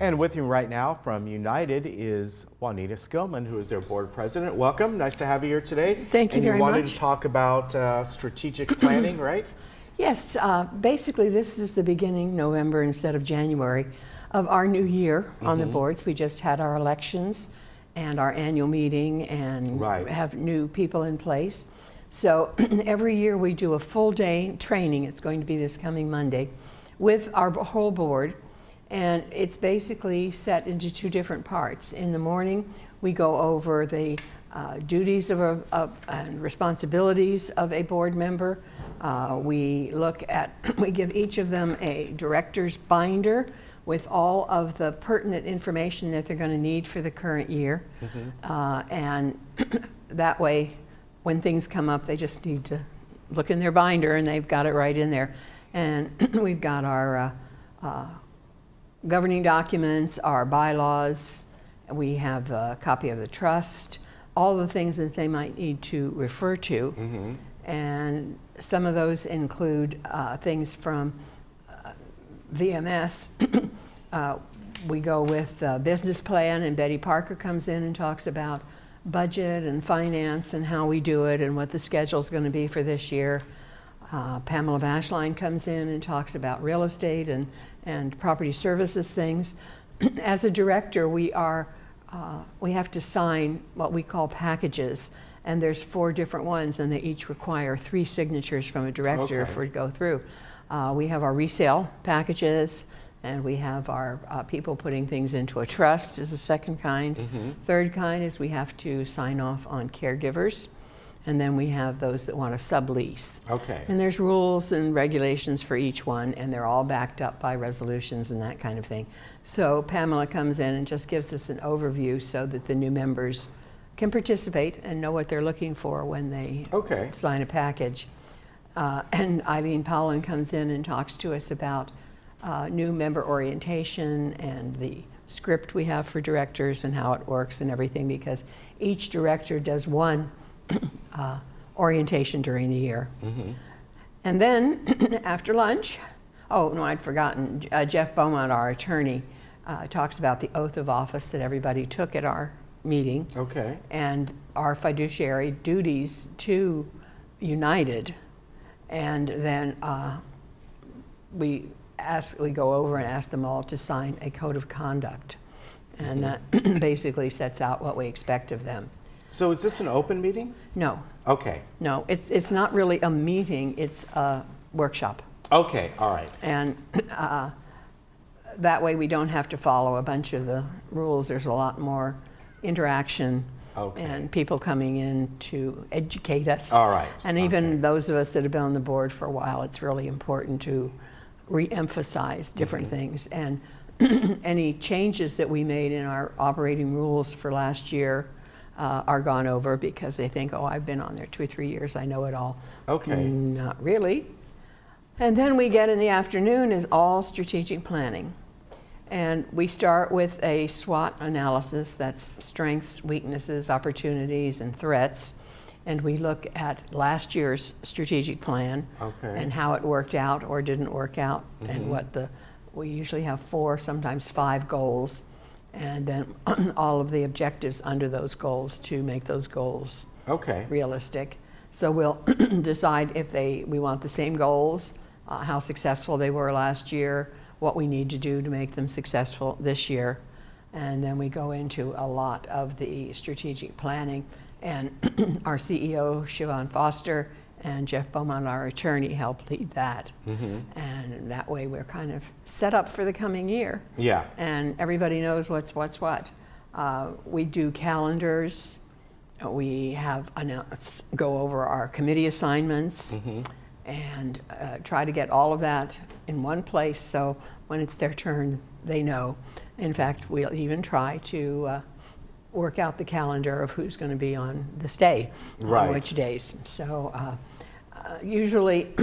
And with me right now from United is Juanita Skillman, who is their board president. Welcome. Nice to have you here today. Thank you very much. And you wanted to talk about strategic planning, right? Yes. Basically, this is the beginning, November instead of January, of our new year on the boards. We just had our elections and our annual meeting and have new people in place. So every year we do a full day training. It's going to be this coming Monday with our whole board. And it's basically set into two different parts. In the morning, we go over the duties and responsibilities of a board member. We give each of them a director's binder with all of the pertinent information that they're going to need for the current year. And that way, when things come up, they just need to look in their binder and they've got it right in there. And we've got our governing documents, our bylaws, we have a copy of the trust, all the things that they might need to refer to. And some of those include things from VMS. We go with business plan, and Betty Parker comes in and talks about budget and finance and how we do it and what the schedule is going to be for this year. Pamela Bashline comes in and talks about real estate and property services things. As a director, we have to sign what we call packages, and there's 4 different ones, and they each require 3 signatures from a director for it to go through. We have our resale packages, and we have our people putting things into a trust is the second kind. Third kind is we have to sign off on caregivers. And then we have those that want to sublease. And there's rules and regulations for each one, and they're all backed up by resolutions and that kind of thing. So Pamela comes in and just gives us an overview so that the new members can participate and know what they're looking for when they sign a package. And Eileen Powlin comes in and talks to us about new member orientation and the script we have for directors and how it works and everything, because each director does one orientation during the year. And then after lunch, oh no, I'd forgotten, Jeff Beaumont, our attorney, talks about the oath of office that everybody took at our meeting and our fiduciary duties to United. And then we go over and ask them all to sign a code of conduct, and that basically sets out what we expect of them. So is this an open meeting? No. No, it's not really a meeting, it's a workshop. All right. And that way we don't have to follow a bunch of the rules. There's a lot more interaction and people coming in to educate us. And even those of us that have been on the board for a while, it's really important to re-emphasize different things. And any changes that we made in our operating rules for last year are gone over, because they think, oh, I've been on there 2 or 3 years, I know it all. Not really. And then we get in the afternoon is all strategic planning. And we start with a SWOT analysis, that's strengths, weaknesses, opportunities, and threats. And we look at last year's strategic plan and how it worked out or didn't work out, and we usually have 4, sometimes 5 goals, and then all of the objectives under those goals to make those goals realistic. So we'll decide if we want the same goals, how successful they were last year, what we need to do to make them successful this year. And then we go into a lot of the strategic planning, and our CEO, Siobhan Foster, and Jeff Beaumont, our attorney, help lead that. And that way we're kind of set up for the coming year. And everybody knows what's what. We do calendars. We go over our committee assignments and try to get all of that in one place, so when it's their turn, they know. In fact, we'll even try to work out the calendar of who's going to be on this day, on which days. So usually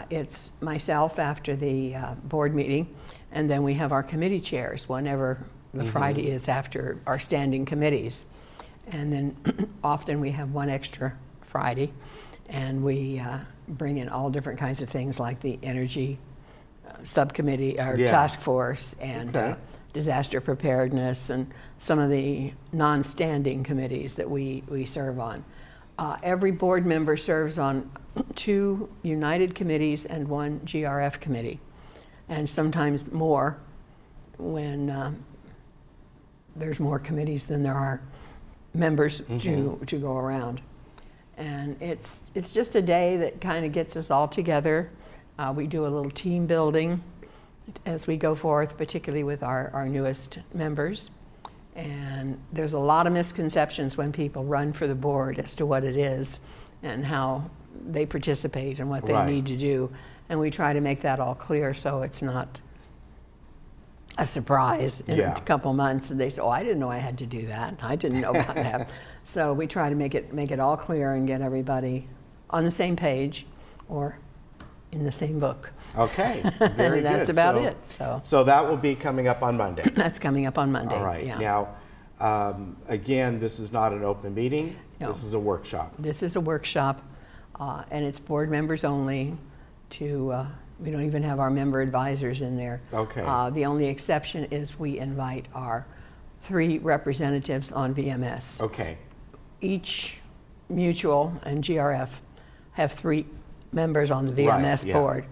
it's myself after the board meeting, and then we have our committee chairs whenever the Friday is after our standing committees. And then often we have one extra Friday, and we bring in all different kinds of things like the energy subcommittee or task force, and disaster preparedness, and some of the non-standing committees that we serve on. Every board member serves on 2 United committees and 1 GRF committee, and sometimes more when there's more committees than there are members to go around. And it's just a day that kind of gets us all together. We do a little team building as we go forth, particularly with our newest members. And there's a lot of misconceptions when people run for the board as to what it is and how they participate and what they need to do. And we try to make that all clear so it's not a surprise in a couple months. They say, oh, I didn't know I had to do that. I didn't know about that. So we try to make it all clear and get everybody on the same page or in the same book. Okay, very and that's good. about it. So that will be coming up on Monday. That's coming up on Monday. All right. Yeah. Now, again, this is not an open meeting. No. This is a workshop. This is a workshop, and it's board members only. We don't even have our member advisors in there. Okay. The only exception is we invite our 3 representatives on VMS. Okay. Each mutual and GRF have 3 members on the VMS board.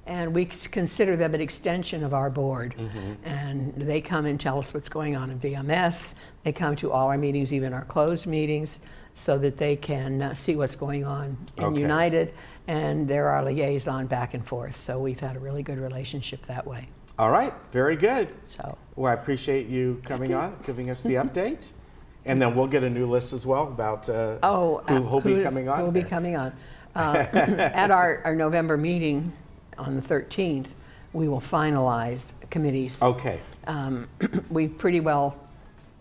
And we consider them an extension of our board. And they come and tell us what's going on in VMS. They come to all our meetings, even our closed meetings, so that they can see what's going on in United. And they're our liaison back and forth. So we've had a really good relationship that way. All right, very good. So, well, I appreciate you coming on, giving us the update. And then we'll get a new list as well about who'll be coming on. Who will be coming on. At our November meeting on the 13th, we will finalize committees. Okay. We pretty well,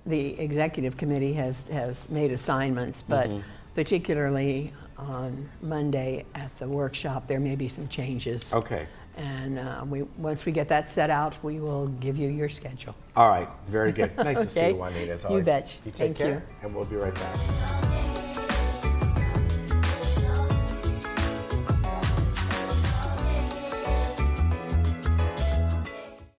the executive committee has made assignments, but particularly on Monday at the workshop, there may be some changes. Okay. And once we get that set out, we will give you your schedule. All right, very good. Nice to see you, Juanita, as always. You bet. You take care, and we'll be right back.